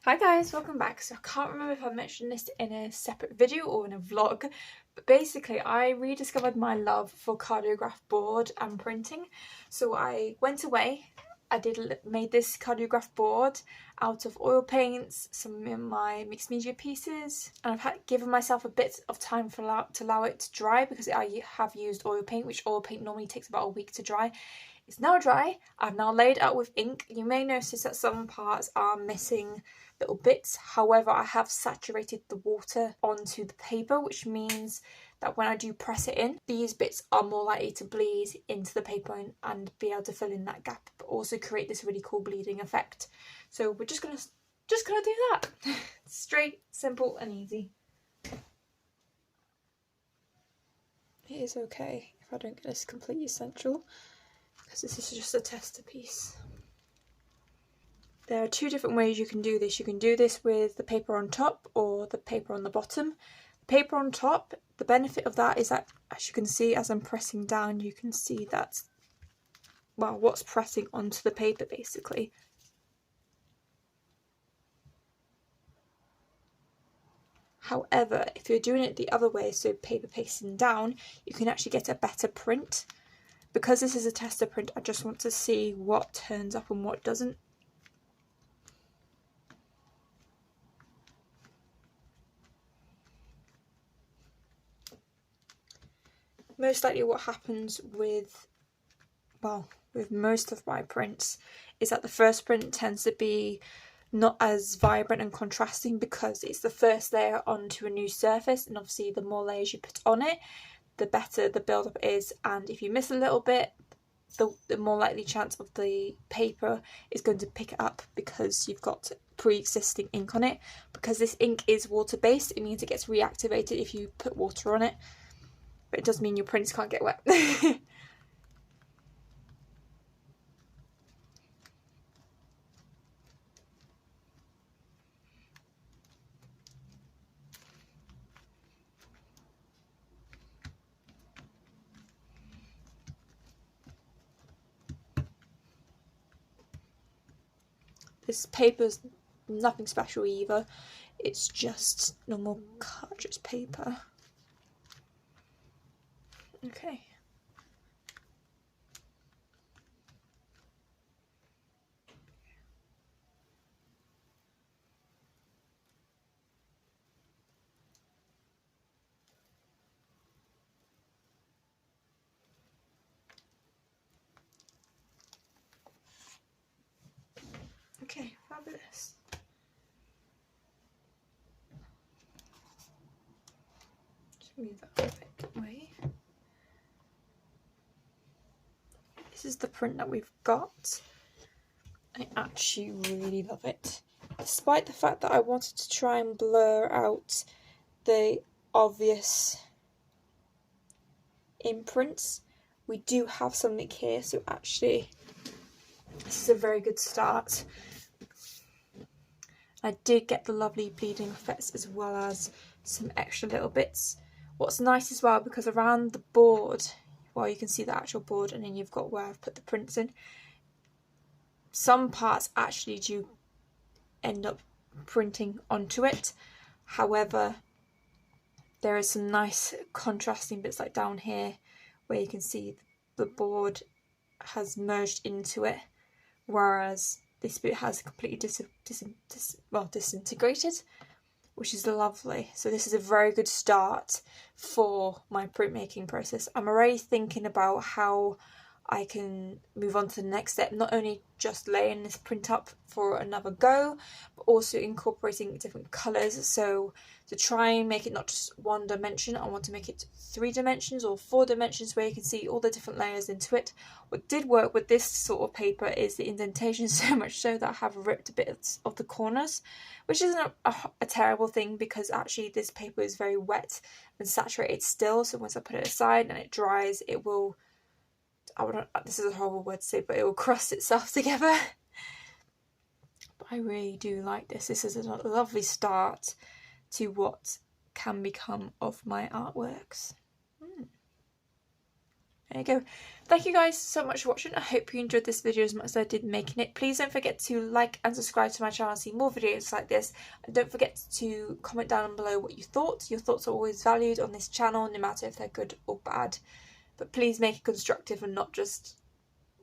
Hi guys, welcome back. So I can't remember if I mentioned this in a separate video or in a vlog, but basically I rediscovered my love for cardiograph board and printing. So I went away, made this cardiograph board out of oil paints, some of my mixed media pieces, and I've given myself a bit of time to allow it to dry because I have used oil paint, which oil paint normally takes about a week to dry. It's now dry. I've now laid it out with ink. You may notice that some parts are missing little bits. However, I have saturated the water onto the paper, which means that when I do press it in, these bits are more likely to bleed into the paper and be able to fill in that gap, but also create this really cool bleeding effect. So we're just gonna do that. Straight, simple and easy. It is okay if I don't get this completely essential, because this is just a tester piece. There are two different ways you can do this. You can do this with the paper on top or the paper on the bottom. The paper on top, the benefit of that is that, as you can see, as I'm pressing down, you can see that, well, what's pressing onto the paper basically. However, if you're doing it the other way, so paper pasting down, you can actually get a better print. Because this is a tester print, I just want to see what turns up and what doesn't. Most likely what happens with most of my prints is that the first print tends to be not as vibrant and contrasting because it's the first layer onto a new surface, and obviously the more layers you put on it, the better the build-up is, and if you miss a little bit, the more likely chance of the paper is going to pick it up because you've got pre-existing ink on it. Because this ink is water-based, it means it gets reactivated if you put water on it. But it does mean your prints can't get wet. This paper's nothing special either. It's just normal cartridge paper. Okay. Okay, fabulous. Just move that a bit away. This is the print that we've got. I actually really love it. Despite the fact that I wanted to try and blur out the obvious imprints, we do have something here, so actually this is a very good start. I did get the lovely bleeding effects as well as some extra little bits. What's nice as well, because around the board, well, you can see the actual board and then you've got where I've put the prints in. Some parts actually do end up printing onto it. However, there is some nice contrasting bits like down here where you can see the board has merged into it, whereas this bit has completely disintegrated, which is lovely. So this is a very good start for my printmaking process. I'm already thinking about how I can move on to the next step, not only just laying this print up for another go, but also incorporating different colours. So to try and make it not just one dimension, I want to make it 3 dimensions or 4 dimensions where you can see all the different layers into it. What did work with this sort of paper is the indentation, so much so that I have ripped a bit of the corners, which isn't a terrible thing because actually this paper is very wet and saturated still. So once I put it aside and it dries, it will, this is a horrible word to say, but it will crust itself together. But I really do like this. This is a lovely start to what can become of my artworks. There you go. Thank you guys so much for watching. I hope you enjoyed this video as much as I did making it. Please don't forget to like and subscribe to my channel to see more videos like this. And don't forget to comment down below what you thought. Your thoughts are always valued on this channel, no matter if they're good or bad. But please make it constructive and not just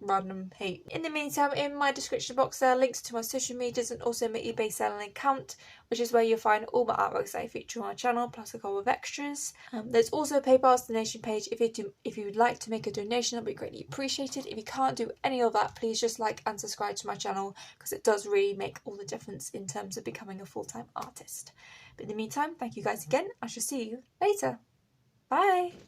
random hate. In the meantime, in my description box there are links to my social medias and also my eBay selling account, which is where you'll find all my artworks that I feature on my channel, plus a couple of extras. There's also a PayPal's donation page. If you would like to make a donation, that'd be greatly appreciated. If you can't do any of that, please just like and subscribe to my channel, because it does really make all the difference in terms of becoming a full-time artist. But in the meantime, thank you guys again. I shall see you later. Bye!